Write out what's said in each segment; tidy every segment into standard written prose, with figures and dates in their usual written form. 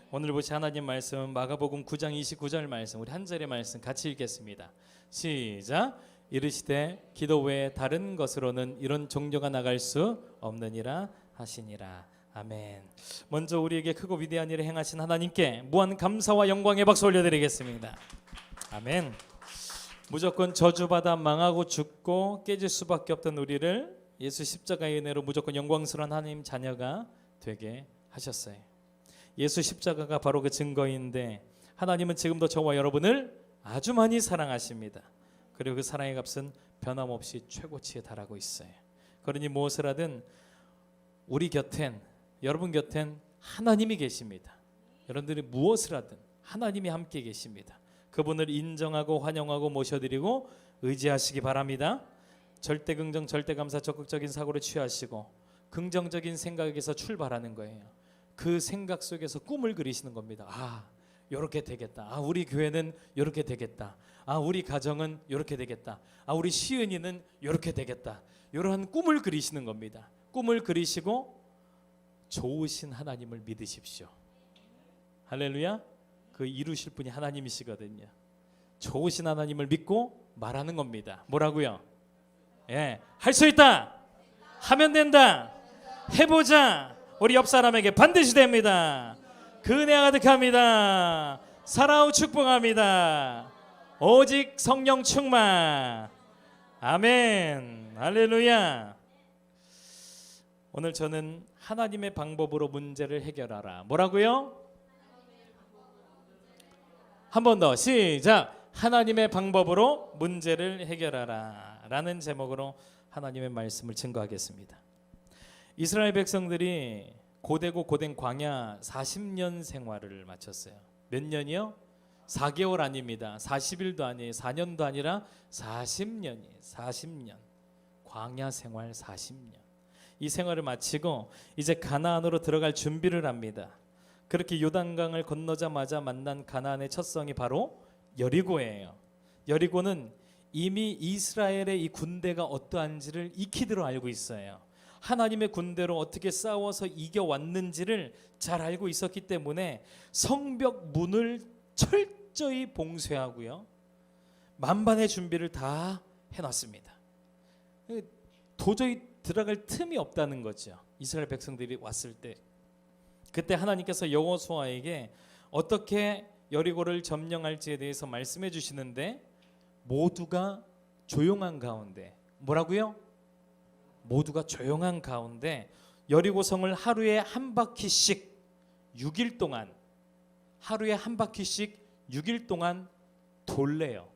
오늘 보시 하나님 말씀은 마가복음 9장 29절 말씀, 우리 한 절의 말씀 같이 읽겠습니다. 시작. 이르시되 기도 외에 다른 것으로는 이런 종교가 나갈 수 없느니라 하시니라. 아멘. 먼저 우리에게 크고 위대한 일을 행하신 하나님께 무한 감사와 영광의 박수 올려드리겠습니다. 아멘. 무조건 저주받아 망하고 죽고 깨질 수밖에 없던 우리를 예수 십자가의 은혜로 무조건 영광스러운 하나님 자녀가 되게 하셨어요. 예수 십자가가 바로 그 증거인데 하나님은 지금도 저와 여러분을 아주 많이 사랑하십니다. 그리고 그 사랑의 값은 변함없이 최고치에 달하고 있어요. 그러니 무엇을 하든 우리 곁엔, 여러분 곁엔 하나님이 계십니다. 여러분들이 무엇을 하든 하나님이 함께 계십니다. 그분을 인정하고 환영하고 모셔드리고 의지하시기 바랍니다. 절대 긍정, 절대 감사, 적극적인 사고를 취하시고 긍정적인 생각에서 출발하는 거예요. 그 생각 속에서 꿈을 그리시는 겁니다. 아, 이렇게 되겠다. 아, 우리 교회는 이렇게 되겠다. 아, 우리 가정은 이렇게 되겠다. 아, 우리 시은이는 이렇게 되겠다. 이러한 꿈을 그리시는 겁니다. 꿈을 그리시고 좋으신 하나님을 믿으십시오. 할렐루야. 그 이루실 분이 하나님이시거든요. 좋으신 하나님을 믿고 말하는 겁니다. 뭐라고요? 예, 할 수 있다. 하면 된다. 해보자. 우리 옆 사람에게 반드시 됩니다. 그 은혜가 가득합니다. 사랑하고 축복합니다. 오직 성령 충만. 아멘. 할렐루야. 오늘 저는 하나님의 방법으로 문제를 해결하라. 뭐라고요? 한 번 더 시작. 하나님의 방법으로 문제를 해결하라 라는 제목으로 하나님의 말씀을 증거하겠습니다. 이스라엘 백성들이 고되고 고된 광야 40년 생활을 마쳤어요. 몇 년이요? 4개월 아닙니다. 40일도 아니에요. 4년도 아니라 40년이에요. 40년. 광야 생활 40년. 이 생활을 마치고 이제 가나안으로 들어갈 준비를 합니다. 그렇게 요단강을 건너자마자 만난 가나안의 첫 성이 바로 여리고예요. 여리고는 이미 이스라엘의 이 군대가 어떠한지를 익히도록 알고 있어요. 하나님의 군대로 어떻게 싸워서 이겨왔는지를 잘 알고 있었기 때문에 성벽 문을 철저히 봉쇄하고요, 만반의 준비를 다 해놨습니다. 도저히 들어갈 틈이 없다는 거죠. 이스라엘 백성들이 왔을 때. 그때 하나님께서 여호수아에게 어떻게 여리고를 점령할지에 대해서 말씀해 주시는데 모두가 조용한 가운데, 뭐라고요? 모두가 조용한 가운데 여리고 성을 하루에 한 바퀴씩 6일 동안, 하루에 한 바퀴씩 6일 동안 돌래요.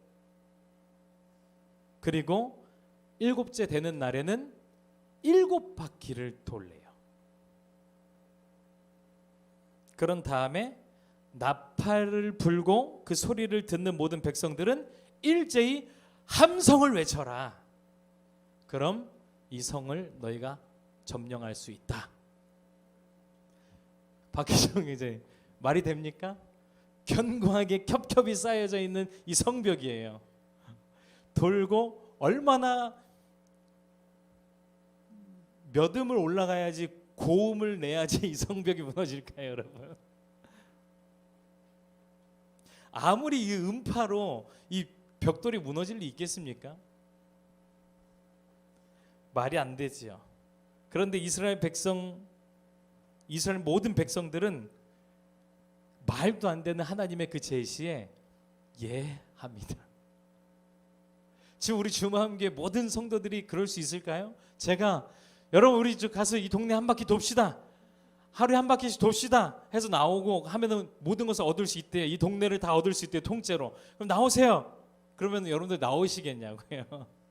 그리고 7째 되는 날에는 7바퀴를 돌래요. 그런 다음에 나팔을 불고 그 소리를 듣는 모든 백성들은 일제히 함성을 외쳐라. 그럼 이 성을 너희가 점령할 수 있다. 박희정 이제 말이 됩니까? 견고하게 겹겹이 쌓여져 있는 이 성벽이에요. 돌고 얼마나 몇 음을 올라가야지, 고음을 내야지 이 성벽이 무너질까요, 여러분? 아무리 이 음파로 이 벽돌이 무너질 리 있겠습니까? 말이 안 되지요. 그런데 이스라엘 모든 백성들은 말도 안 되는 하나님의 그 제시에 예합니다. 지금 우리 주마음교회 모든 성도들이 그럴 수 있을까요? 제가 여러분 우리 가서 이 동네 한 바퀴 돕시다, 하루에 한 바퀴씩 돕시다 해서 나오고 하면은 모든 것을 얻을 수 있대요. 이 동네를 다 얻을 수 있대요, 통째로. 그럼 나오세요. 그러면 여러분들 나오시겠냐고요.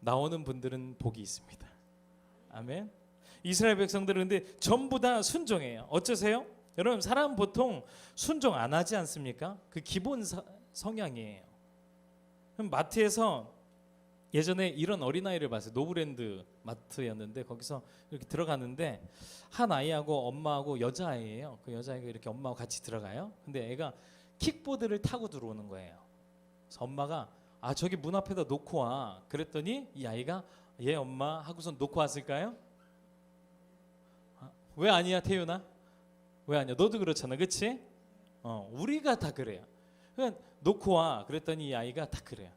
나오는 분들은 복이 있습니다. 아멘. 이스라엘 백성들은 근데 전부 다 순종해요. 어쩌세요? 여러분 사람 보통 순종 안 하지 않습니까? 그 기본 성향이에요. 그럼 마트에서 예전에 이런 어린아이를 봤어요. 노브랜드 마트였는데 거기서 이렇게 들어가는데 한 아이하고 엄마하고 여자아이예요. 그 여자아이가 이렇게 엄마하고 같이 들어가요. 근데 애가 킥보드를 타고 들어오는 거예요. 그래서 엄마가 아 저기 문 앞에다 놓고 와. 그랬더니 이 아이가 예 엄마 하고선 놓고 왔을까요? 왜 아니야, 태윤아? 왜 아니야? 너도 그렇잖아, 그렇지? 우리가 다 그래요. 그냥 놓고 와 그랬더니 이 아이가 다 그래요.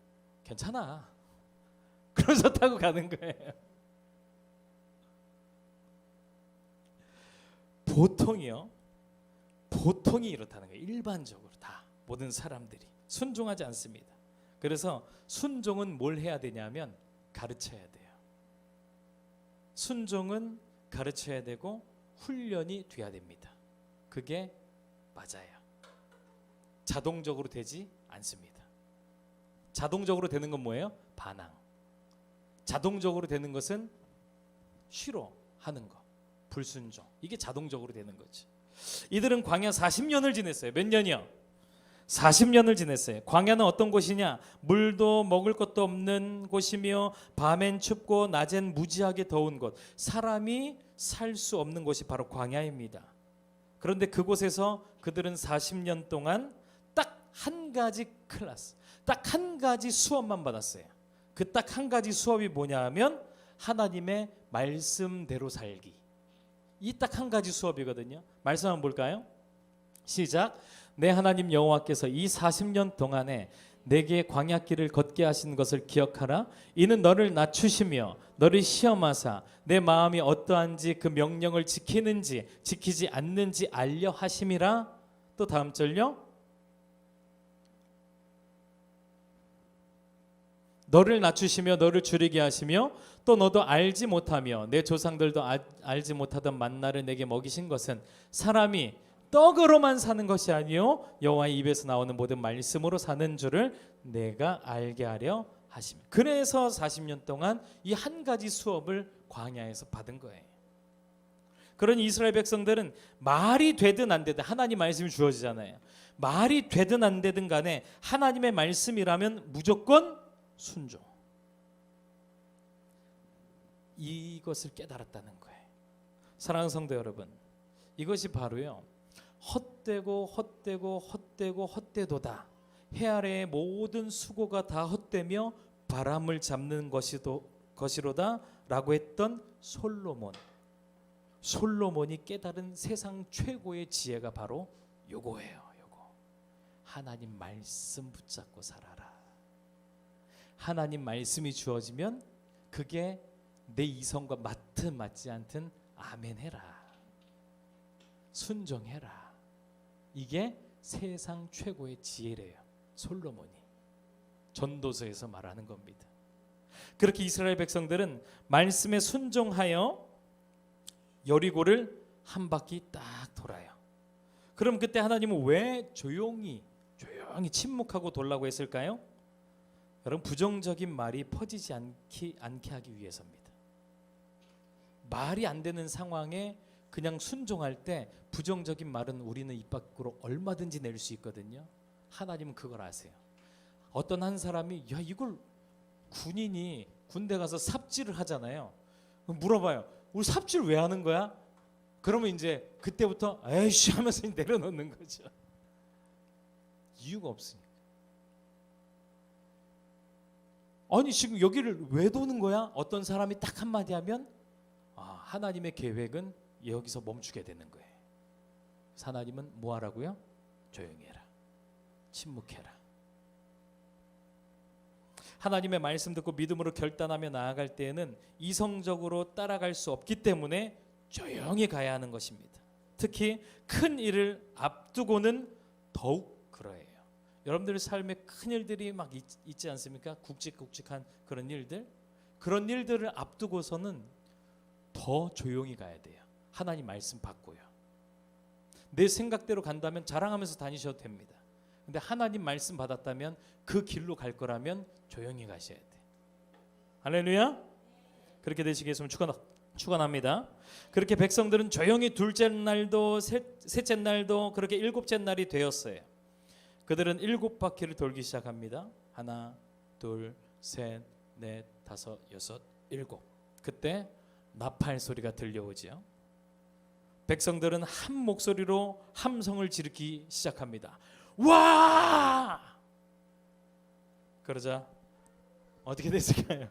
괜찮아. 그러면서 타고 가는 거예요. 보통이 이렇다는 거예요. 일반적으로 다 모든 사람들이 순종하지 않습니다. 그래서 순종은 뭘 해야 되냐면 가르쳐야 돼요. 순종은 가르쳐야 되고 훈련이 돼야 됩니다. 그게 맞아요. 자동적으로 되지 않습니다. 자동적으로 되는 건 뭐예요? 반항. 자동적으로 되는 것은 싫어하는 거, 불순종. 이게 자동적으로 되는 거지. 이들은 광야 40년을 지냈어요. 몇 년이요? 40년을 지냈어요. 광야는 어떤 곳이냐? 물도 먹을 것도 없는 곳이며 밤엔 춥고 낮엔 무지하게 더운 곳. 사람이 살 수 없는 곳이 바로 광야입니다. 그런데 그곳에서 그들은 40년 동안 딱 한 가지 클래스, 딱 한 가지 수업만 받았어요. 그 딱 한 가지 수업이 뭐냐 하면 하나님의 말씀대로 살기. 이 딱 한 가지 수업이거든요. 말씀 한번 볼까요? 시작. 내 하나님 여호와께서 이 40년 동안에 내게 광야길을 걷게 하신 것을 기억하라. 이는 너를 낮추시며 너를 시험하사 내 마음이 어떠한지 그 명령을 지키는지 지키지 않는지 알려 하심이라. 또 다음 절요. 너를 낮추시며 너를 줄이게 하시며 또 너도 알지 못하며 내 조상들도 알지 못하던 만나를 내게 먹이신 것은 사람이 떡으로만 사는 것이 아니요 여호와의 입에서 나오는 모든 말씀으로 사는 줄을 내가 알게 하려 하심. 그래서 40년 동안 이 한 가지 수업을 광야에서 받은 거예요. 그런 이스라엘 백성들은 말이 되든 안 되든 하나님 말씀이 주어지잖아요. 말이 되든 안 되든 간에 하나님의 말씀이라면 무조건 순종. 이것을 깨달았다는 거예요. 사랑하는 성도 여러분, 이것이 바로요 헛되고다 해 아래의 모든 수고가 다 헛되며 바람을 잡는 것이로다 라고 했던 솔로몬이 깨달은 세상 최고의 지혜가 바로 요거예요. 요거. 하나님 말씀 붙잡고 살아라. 하나님 말씀이 주어지면 그게 내 이성과 맞든 맞지 않든 아멘 해라. 순종해라. 이게 세상 최고의 지혜래요. 솔로몬이 전도서에서 말하는 겁니다. 그렇게 이스라엘 백성들은 말씀에 순종하여 여리고를 한 바퀴 딱 돌아요. 그럼 그때 하나님은 왜 조용히 침묵하고 돌라고 했을까요? 여러분, 부정적인 말이 퍼지지 않게 하기 위해서입니다. 말이 안 되는 상황에 그냥 순종할 때 부정적인 말은 우리는 입 밖으로 얼마든지 낼 수 있거든요. 하나님은 그걸 아세요. 어떤 한 사람이 야 이걸 군인이 군대 가서 삽질을 하잖아요. 물어봐요. 우리 삽질 왜 하는 거야? 그러면 이제 그때부터 에이씨 하면서 내려놓는 거죠. 이유가 없으니까. 아니 지금 여기를 왜 도는 거야? 어떤 사람이 딱 한마디 하면 하나님의 계획은 여기서 멈추게 되는 거예요. 하나님은 뭐 하라고요? 조용히 해라. 침묵해라. 하나님의 말씀 듣고 믿음으로 결단하며 나아갈 때에는 이성적으로 따라갈 수 없기 때문에 조용히 가야 하는 것입니다. 특히 큰 일을 앞두고는 더욱 그러해요. 여러분들 삶에 큰 일들이 막 있지 않습니까? 굵직굵직한 그런 일들. 그런 일들을 앞두고서는 더 조용히 가야 돼요. 하나님 말씀 받고요. 내 생각대로 간다면 자랑하면서 다니셔도 됩니다. 근데 하나님 말씀 받았다면 그 길로 갈 거라면 조용히 가셔야 돼. 할렐루야. 그렇게 되시게 했으면 축원합니다. 그렇게 백성들은 조용히 둘째 날도 셋째 날도 그렇게 일곱째 날이 되었어요. 그들은 7바퀴를 돌기 시작합니다. 하나, 둘, 셋, 넷, 다섯, 여섯, 일곱. 그때 나팔 소리가 들려오지요. 백성들은 한 목소리로 함성을 지르기 시작합니다. 와! 그러자 어떻게 됐을까요?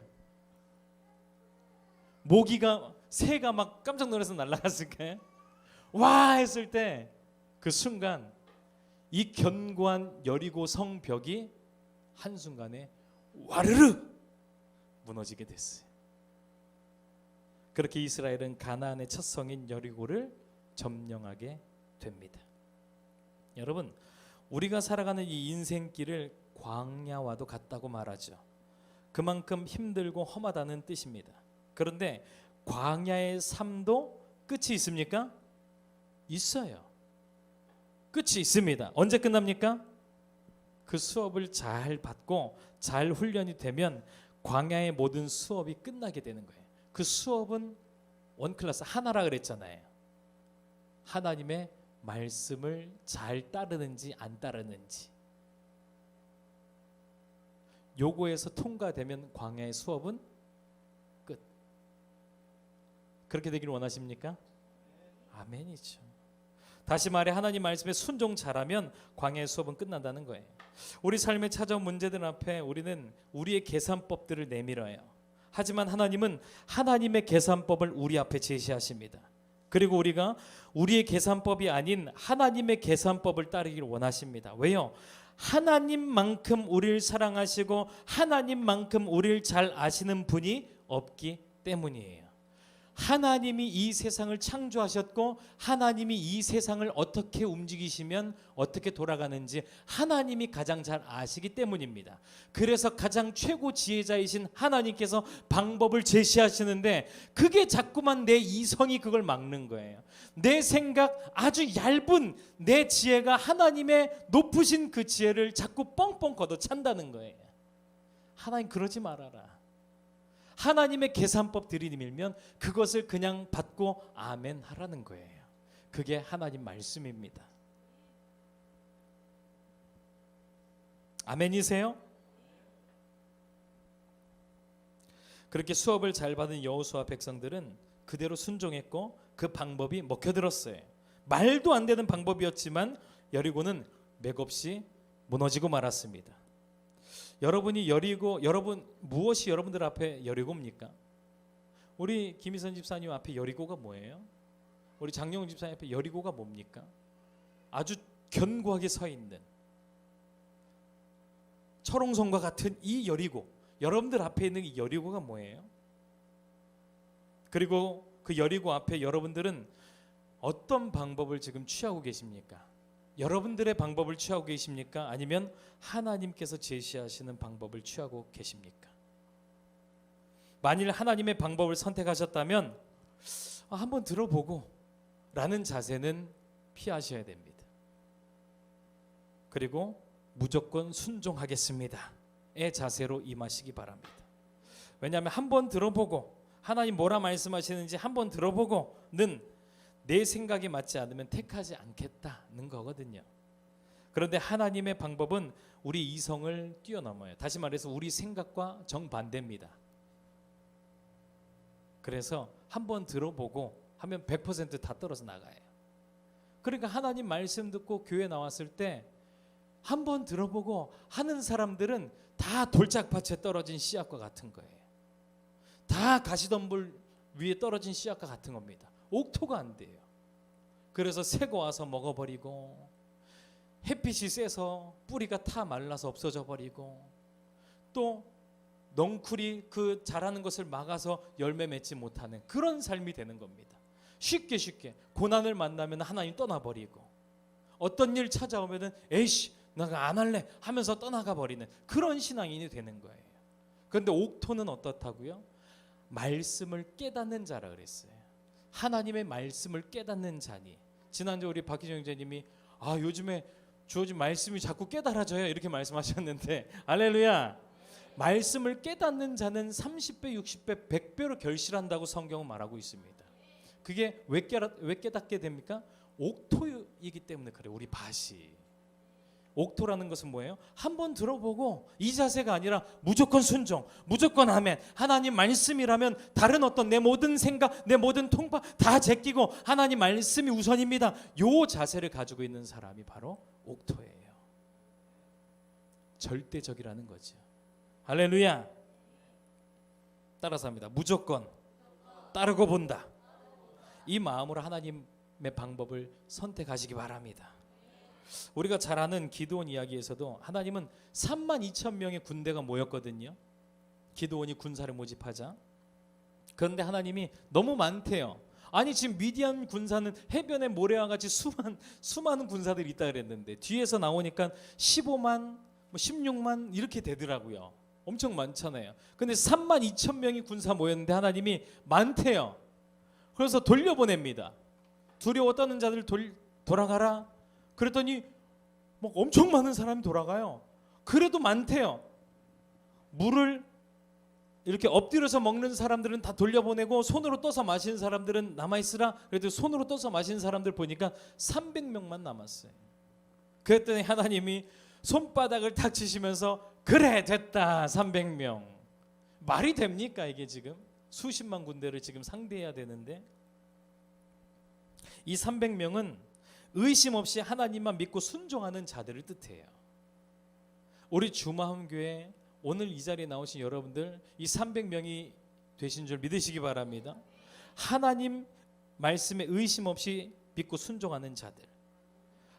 새가 막 깜짝 놀라서 날아갔을까요? 와 했을 때 그 순간 이 견고한 여리고 성벽이 한순간에 와르르 무너지게 됐어요. 그렇게 이스라엘은 가나안의 첫 성인 여리고를 점령하게 됩니다. 여러분, 우리가 살아가는 이 인생길을 광야와도 같다고 말하죠. 그만큼 힘들고 험하다는 뜻입니다. 그런데 광야의 삶도 끝이 있습니까? 있어요. 끝이 있습니다. 언제 끝납니까? 그 수업을 잘 받고 잘 훈련이 되면 광야의 모든 수업이 끝나게 되는 거예요. 그 수업은 원클래스 하나라 그랬잖아요. 하나님의 말씀을 잘 따르는지 안 따르는지. 요거에서 통과되면 광야의 수업은 끝. 그렇게 되기를 원하십니까? 아멘이죠. 다시 말해 하나님 말씀에 순종 잘하면 광야의 수업은 끝난다는 거예요. 우리 삶에 찾아온 문제들 앞에 우리는 우리의 계산법들을 내밀어요. 하지만 하나님은 하나님의 계산법을 우리 앞에 제시하십니다. 그리고 우리가 우리의 계산법이 아닌 하나님의 계산법을 따르기를 원하십니다. 왜요? 하나님만큼 우리를 사랑하시고 하나님만큼 우리를 잘 아시는 분이 없기 때문이에요. 하나님이 이 세상을 창조하셨고 하나님이 이 세상을 어떻게 움직이시면 어떻게 돌아가는지 하나님이 가장 잘 아시기 때문입니다. 그래서 가장 최고 지혜자이신 하나님께서 방법을 제시하시는데 그게 자꾸만 내 이성이 그걸 막는 거예요. 내 생각 아주 얇은 내 지혜가 하나님의 높으신 그 지혜를 자꾸 뻥뻥 걷어찬다는 거예요. 하나님 그러지 말아라. 하나님의 계산법 들이밀면 그것을 그냥 받고 아멘 하라는 거예요. 그게 하나님 말씀입니다. 아멘이세요? 그렇게 수업을 잘 받은 여호수아 백성들은 그대로 순종했고 그 방법이 먹혀들었어요. 말도 안 되는 방법이었지만 여리고는 맥없이 무너지고 말았습니다. 여러분이 여러분 무엇이 여러분들 앞에 여리고입니까? 우리 김희선 집사님 앞에 여리고가 뭐예요? 우리 장영훈 집사님 앞에 여리고가 뭡니까? 아주 견고하게 서 있는 철옹성과 같은 이 여리고, 여러분들 앞에 있는 이 여리고가 뭐예요? 그리고 그 여리고 앞에 여러분들은 어떤 방법을 지금 취하고 계십니까? 여러분들의 방법을 취하고 계십니까? 아니면 하나님께서 제시하시는 방법을 취하고 계십니까? 만일 하나님의 방법을 선택하셨다면 한번 들어보고 라는 자세는 피하셔야 됩니다. 그리고 무조건 순종하겠습니다의 자세로 임하시기 바랍니다. 왜냐하면 한번 들어보고 하나님 뭐라 말씀하시는지 한번 들어보고는 내 생각이 맞지 않으면 택하지 않겠다는 거거든요. 그런데 하나님의 방법은 우리 이성을 뛰어넘어요. 다시 말해서 우리 생각과 정반대입니다. 그래서 한번 들어보고 하면 100% 다 떨어져 나가요. 그러니까 하나님 말씀 듣고 교회 나왔을 때 한번 들어보고 하는 사람들은 다 돌짝밭에 떨어진 씨앗과 같은 거예요. 다 가시덤불 위에 떨어진 씨앗과 같은 겁니다. 옥토가 안 돼요. 그래서 새고 와서 먹어버리고 햇빛이 세서 뿌리가 타 말라서 없어져 버리고 또 넝쿨이 그 자라는 것을 막아서 열매 맺지 못하는 그런 삶이 되는 겁니다. 쉽게 고난을 만나면 하나님 떠나버리고 어떤 일 찾아오면은 에이씨 내가 안 할래 하면서 떠나가 버리는 그런 신앙인이 되는 거예요. 그런데 옥토는 어떻다고요? 말씀을 깨닫는 자라 그랬어요. 하나님의 말씀을 깨닫는 자니. 지난주 우리 박희정 형제님이 요즘에 주어진 말씀이 자꾸 깨달아져요 이렇게 말씀하셨는데 할렐루야. 말씀을 깨닫는 자는 30배, 60배, 100배로 결실한다고 성경은 말하고 있습니다. 그게 왜 깨닫게 됩니까? 옥토이기 때문에 그래요. 우리 밭이. 옥토라는 것은 뭐예요? 한번 들어보고 이 자세가 아니라 무조건 순종, 무조건 아멘. 하나님 말씀이라면 다른 어떤 내 모든 생각, 내 모든 통파 다 제끼고 하나님 말씀이 우선입니다. 요 자세를 가지고 있는 사람이 바로 옥토예요. 절대적이라는 거죠. 할렐루야. 따라서 합니다. 무조건 따르고 본다. 이 마음으로 하나님 방법을 선택하시기 바랍니다. 우리가 잘 아는 기드온 이야기에서도 하나님은 32,000명의 군대가 모였거든요. 기드온이 군사를 모집하자. 그런데 하나님이 너무 많대요. 아니 지금 미디안 군사는 해변의 모래와 같이 수많은 군사들이 있다 그랬는데 뒤에서 나오니까 15만, 16만 이렇게 되더라고요. 엄청 많잖아요. 근데 32,000명이 군사 모였는데 하나님이 많대요. 그래서 돌려보냅니다. 두려워 떠는 자들 돌아가라. 그랬더니 뭐 엄청 많은 사람이 돌아가요. 그래도 많대요. 물을 이렇게 엎드려서 먹는 사람들은 다 돌려보내고 손으로 떠서 마시는 사람들은 남아있으라. 그래도 손으로 떠서 마시는 사람들 보니까 300명만 남았어요. 그랬더니 하나님이 손바닥을 탁 치시면서 그래 됐다 300명. 말이 됩니까 이게 지금? 수십만 군대를 지금 상대해야 되는데 이 300명은 의심 없이 하나님만 믿고 순종하는 자들을 뜻해요. 우리 주마음교회 오늘 이 자리에 나오신 여러분들 이 300명이 되신 줄 믿으시기 바랍니다. 하나님 말씀에 의심 없이 믿고 순종하는 자들.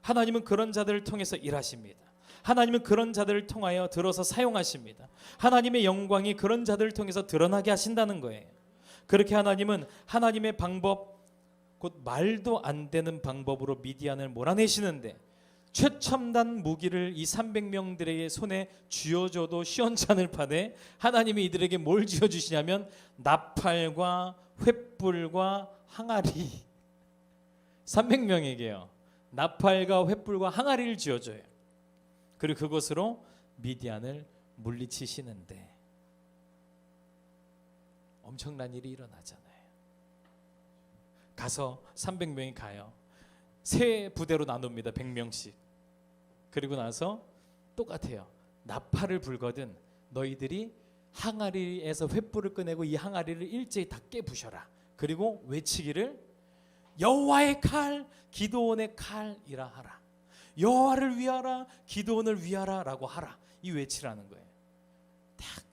하나님은 그런 자들을 통해서 일하십니다. 하나님은 그런 자들을 통하여 들어서 사용하십니다. 하나님의 영광이 그런 자들을 통해서 드러나게 하신다는 거예요. 그렇게 하나님은 하나님의 방법, 곧 말도 안 되는 방법으로 미디안을 몰아내시는데 최첨단 무기를 이 300명들의 손에 쥐어줘도 시원찮을 판에 하나님이 이들에게 뭘 쥐어주시냐면 나팔과 횃불과 항아리. 300명에게요. 나팔과 횃불과 항아리를 쥐어줘요. 그리고 그것으로 미디안을 물리치시는데 엄청난 일이 일어나잖아요. 가서 300명이 가요. 세 부대로 나눕니다. 100명씩. 그리고 나서 똑같아요. 나팔을 불거든 너희들이 항아리에서 횃불을 꺼내고 이 항아리를 일제히 다 깨부셔라. 그리고 외치기를 여호와의 칼, 기드온의 칼이라 하라. 여호와를 위하라, 기드온을 위하라 라고 하라. 이 외치라는 거예요. 딱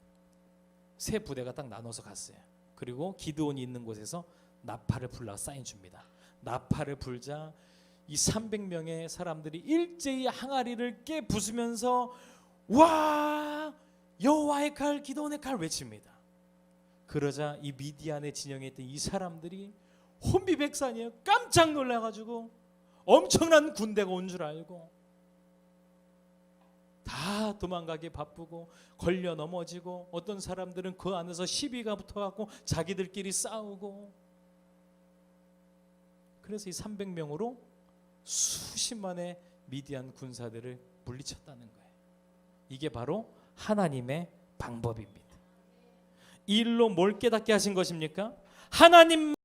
세 부대가 딱 나눠서 갔어요. 그리고 기드온이 있는 곳에서 나팔을 불러 사인 줍니다. 나팔을 불자 이 300명의 사람들이 일제히 항아리를 깨 부수면서 와 여호와의 칼 기드온의 칼 외칩니다. 그러자 이 미디안의 진영에 있던 이 사람들이 혼비백산이에요. 깜짝 놀라가지고 엄청난 군대가 온 줄 알고 다 도망가기 바쁘고 걸려 넘어지고 어떤 사람들은 그 안에서 시비가 붙어갖고 자기들끼리 싸우고 그래서 이 300명으로 수십만의 미디안 군사들을 물리쳤다는 거예요. 이게 바로 하나님의 방법입니다. 이 일로 뭘 깨닫게 하신 것입니까? 하나님